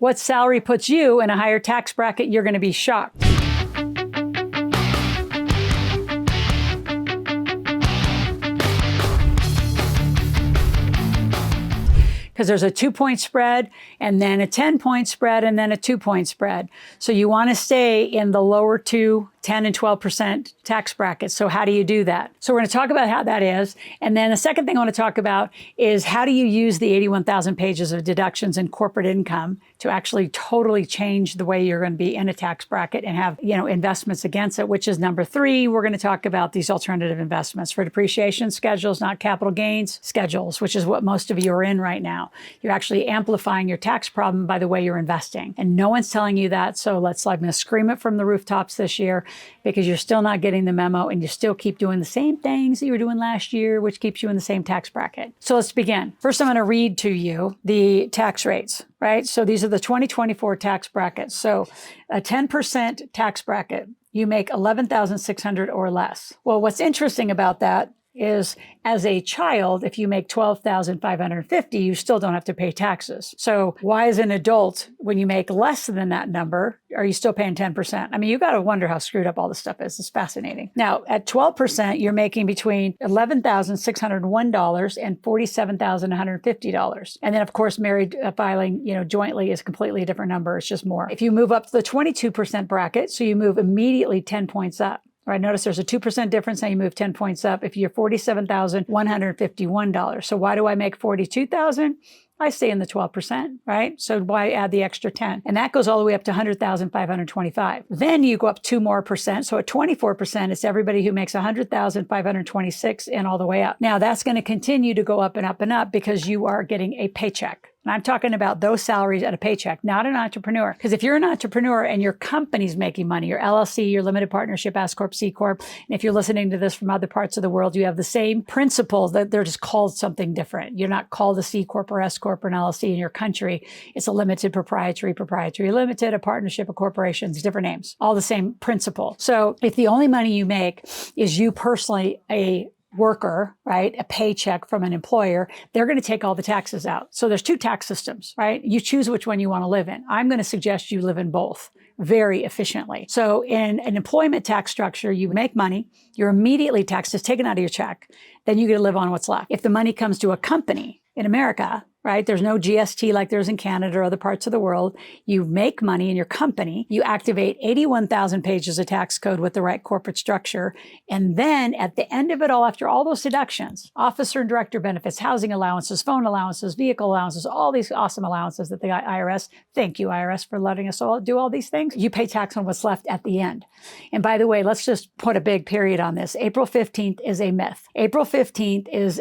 what salary puts you in a higher tax bracket, you're going to be shocked. Because there's a 2-point spread and then a 10-point spread and then a 2-point spread. So you want to stay in the lower two, 10 and 12% tax brackets. So how do you do that? So we're going to talk about how that is. And then the second thing I want to talk about is how do you use the 81,000 pages of deductions in corporate income to actually totally change the way you're going to be in a tax bracket and have, investments against it, which is number 3. We're going to talk about these alternative investments for depreciation schedules, not capital gains schedules, which is what most of you are in right now. You're actually amplifying your tax problem by the way you're investing. And no one's telling you that. So I'm going to scream it from the rooftops this year, because you're still not getting the memo and you still keep doing the same things that you were doing last year, which keeps you in the same tax bracket. So let's begin. First, I'm going to read to you the tax rates, right? So these are the 2024 tax brackets. So a 10% tax bracket, you make $11,600 or less. Well, what's interesting about that is as a child, if you make $12,550, you still don't have to pay taxes. So why as an adult, when you make less than that number, are you still paying 10%? I mean, you got to wonder how screwed up all this stuff is. It's fascinating. Now, at 12%, you're making between $11,601 and $47,150. And then, of course, married filing, jointly is completely a different number. It's just more. If you move up to the 22% bracket, so you move immediately 10 points up. All right, notice there's a 2% difference. Now you move 10 points up if you're $47,151. So why do I make $42,000? I stay in the 12%, right? So why add the extra 10? And that goes all the way up to $100,525. Then you go up 2 more percent. So at 24%, it's everybody who makes $100,526 and all the way up. Now that's going to continue to go up and up and up because you are getting a paycheck. And I'm talking about those salaries at a paycheck, not an entrepreneur. Because if you're an entrepreneur and your company's making money, your LLC, your limited partnership, S Corp, C Corp, and if you're listening to this from other parts of the world, you have the same principles, that they're just called something different. You're not called a C Corp or S Corp or an LLC in your country. It's a limited proprietary limited, a partnership, a corporation, it's different names, all the same principle. So if the only money you make is you personally, a worker, right, a paycheck from an employer, they're going to take all the taxes out. So there's 2 tax systems, right? You choose which one you want to live in. I'm going to suggest you live in both very efficiently. So in an employment tax structure, you make money, you're immediately taxed, it's taken out of your check, then you get to live on what's left. If the money comes to a company in America, right? There's no GST like there's in Canada or other parts of the world. You make money in your company. You activate 81,000 pages of tax code with the right corporate structure. And then at the end of it all, after all those deductions, officer and director benefits, housing allowances, phone allowances, vehicle allowances, all these awesome allowances that the IRS, thank you IRS for letting us all do all these things. You pay tax on what's left at the end. And by the way, let's just put a big period on this. April 15th is a myth. April 15th is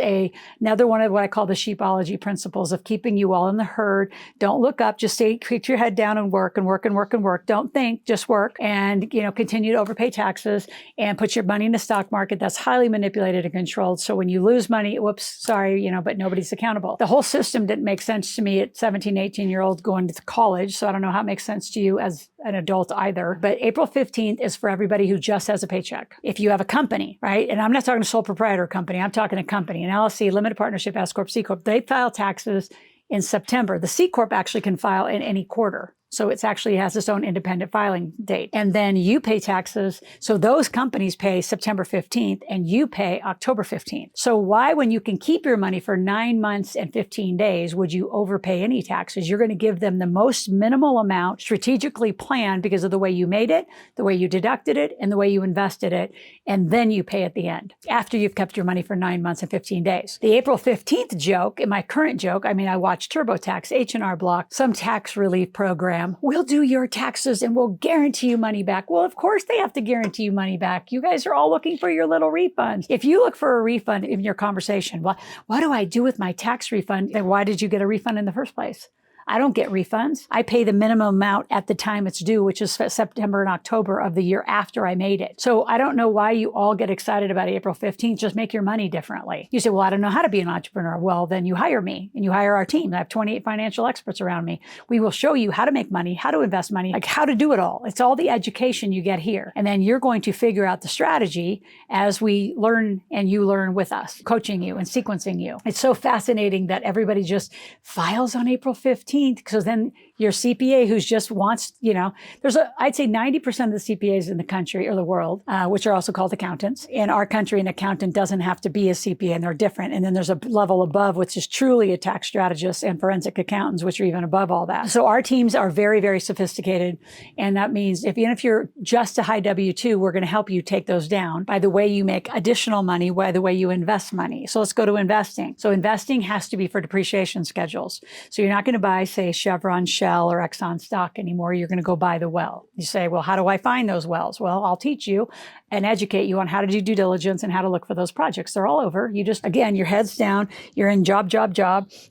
another one of what I call the sheepology principles of keeping you all in the herd. Don't look up, just stay, keep your head down and work and work and work and work. Don't think, just work and, continue to overpay taxes and put your money in the stock market. That's highly manipulated and controlled. So when you lose money, whoops, sorry, but nobody's accountable. The whole system didn't make sense to me at 17, 18-year-old going to college. So I don't know how it makes sense to you as an adult either. But April 15th is for everybody who just has a paycheck. If you have a company, right? And I'm not talking a sole proprietor company. I'm talking a company, an LLC, limited partnership, S Corp, C Corp. They file taxes in September. The C Corp actually can file in any quarter. So it actually has its own independent filing date. And then you pay taxes. So those companies pay September 15th and you pay October 15th. So why, when you can keep your money for 9 months and 15 days, would you overpay any taxes? You're going to give them the most minimal amount strategically planned because of the way you made it, the way you deducted it, and the way you invested it. And then you pay at the end after you've kept your money for 9 months and 15 days. The April 15th joke, and my current joke, I watch TurboTax, H&R Block, some tax relief program. We'll do your taxes and we'll guarantee you money back. Well, of course they have to guarantee you money back. You guys are all looking for your little refunds. If you look for a refund in your conversation, what do I do with my tax refund? Then why did you get a refund in the first place? I don't get refunds. I pay the minimum amount at the time it's due, which is September and October of the year after I made it. So I don't know why you all get excited about April 15th. Just make your money differently. You say, well, I don't know how to be an entrepreneur. Well, then you hire me and you hire our team. I have 28 financial experts around me. We will show you how to make money, how to invest money, like how to do it all. It's all the education you get here. And then you're going to figure out the strategy as we learn and you learn with us, coaching you and sequencing you. It's so fascinating that everybody just files on April 15th. Because then Your CPA who's just wants, I'd say 90% of the CPAs in the country or the world, which are also called accountants. In our country, an accountant doesn't have to be a CPA, and they're different. And then there's a level above, which is truly a tax strategist, and forensic accountants, which are even above all that. So our teams are very, very sophisticated. And that means even if you're just a high W-2, we're going to help you take those down by the way you make additional money, by the way you invest money. So let's go to investing. So investing has to be for depreciation schedules. So you're not going to buy, say, Chevron, Shell, or Exxon stock anymore. You're going to go buy the well. You say, well, how do I find those wells? Well, I'll teach you and educate you on how to do due diligence and how to look for those projects. They're all over. You just, again, your head's down, you're in job,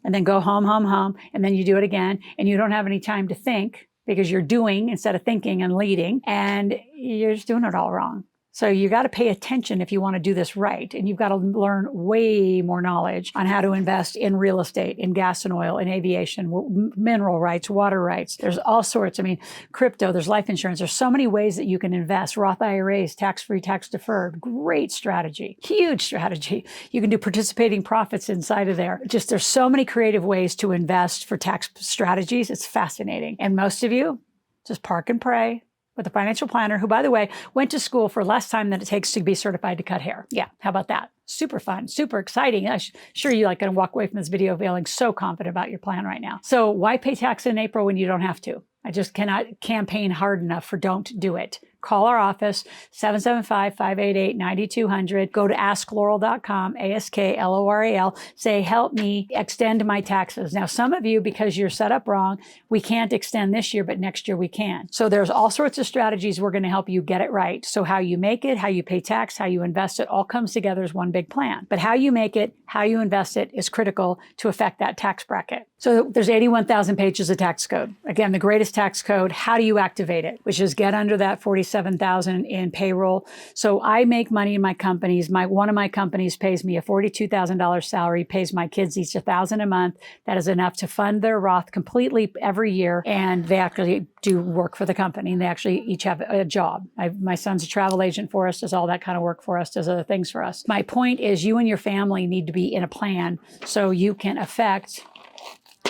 and then go home, and then you do it again. And you don't have any time to think because you're doing instead of thinking and leading, and you're just doing it all wrong. So you got to pay attention if you want to do this right. And you've got to learn way more knowledge on how to invest in real estate, in gas and oil, in aviation, mineral rights, water rights. There's all sorts. Crypto, there's life insurance. There's so many ways that you can invest. Roth IRAs, tax-free, tax-deferred. Great strategy. Huge strategy. You can do participating profits inside of there. Just there's so many creative ways to invest for tax strategies. It's fascinating. And most of you just park and pray with a financial planner who, by the way, went to school for less time than it takes to be certified to cut hair. Yeah, how about that? Super fun, super exciting. I'm sure you're going to walk away from this video feeling so confident about your plan right now. So why pay tax in April when you don't have to? I just cannot campaign hard enough for don't do it. Call our office, 775-588-9200. Go to askloral.com, ASKLORAL. Say, help me extend my taxes. Now, some of you, because you're set up wrong, we can't extend this year, but next year we can. So there's all sorts of strategies we're going to help you get it right. So how you make it, how you pay tax, how you invest it, all comes together as one big plan. But how you make it, how you invest it is critical to affect that tax bracket. So there's 81,000 pages of tax code. Again, the greatest tax code. How do you activate it? Which is get under that 47,000 in payroll. So I make money in my companies. One of my companies pays me a $42,000 salary, pays my kids each $1,000 a month. That is enough to fund their Roth completely every year. And they actually do work for the company, and they actually each have a job. My son's a travel agent for us, does all that kind of work for us, does other things for us. My point is you and your family need to be in a plan so you can affect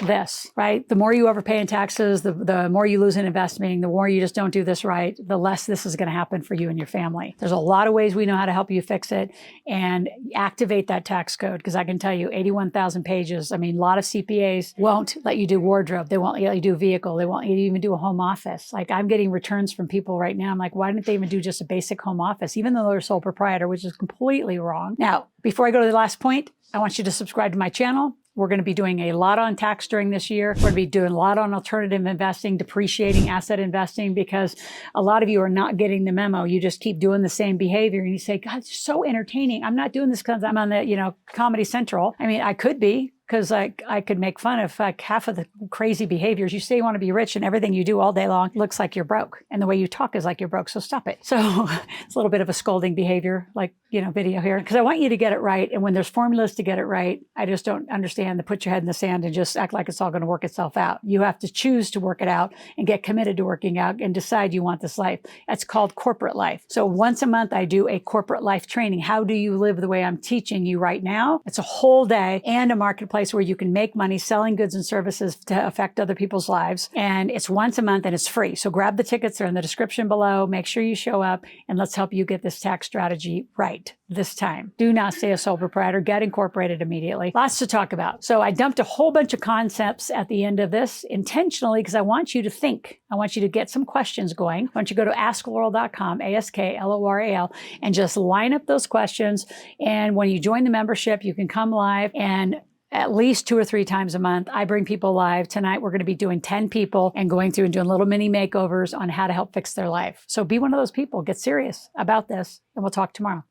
this, right? The more you overpay in taxes, the more you lose in investing, the more you just don't do this right, the less this is going to happen for you and your family. There's a lot of ways we know how to help you fix it and activate that tax code, because I can tell you 81,000 pages. A lot of CPAs won't let you do wardrobe. They won't let you do vehicle. They won't let you even do a home office. Like, I'm getting returns from people right now. I'm like, why didn't they even do just a basic home office, even though they're a sole proprietor, which is completely wrong. Now, before I go to the last point, I want you to subscribe to my channel. We're going to be doing a lot on tax during this year. We're going to be doing a lot on alternative investing, depreciating asset investing, because a lot of you are not getting the memo. You just keep doing the same behavior and you say, God, it's so entertaining. I'm not doing this because I'm on the, Comedy Central. I could be, because I could make fun of half of the crazy behaviors. You say you want to be rich and everything you do all day long looks like you're broke. And the way you talk is like you're broke. So stop it. So it's a little bit of a scolding behavior, video here, because I want you to get it right. And when there's formulas to get it right, I just don't understand to put your head in the sand and just act like it's all going to work itself out. You have to choose to work it out and get committed to working out and decide you want this life. That's called corporate life. So once a month, I do a corporate life training. How do you live the way I'm teaching you right now? It's a whole day and a marketplace where you can make money selling goods and services to affect other people's lives. And it's once a month and it's free. So grab the tickets. They're in the description below. Make sure you show up and let's help you get this tax strategy right this time. Do not stay a sole proprietor. Get incorporated immediately. Lots to talk about. So I dumped a whole bunch of concepts at the end of this intentionally because I want you to think. I want you to get some questions going. I want you to go to askloral.com, ASKLORAL, and just line up those questions. And when you join the membership, you can come live and at least 2 or 3 times a month, I bring people live. Tonight, we're going to be doing 10 people and going through and doing little mini makeovers on how to help fix their life. So be one of those people. Get serious about this, and we'll talk tomorrow.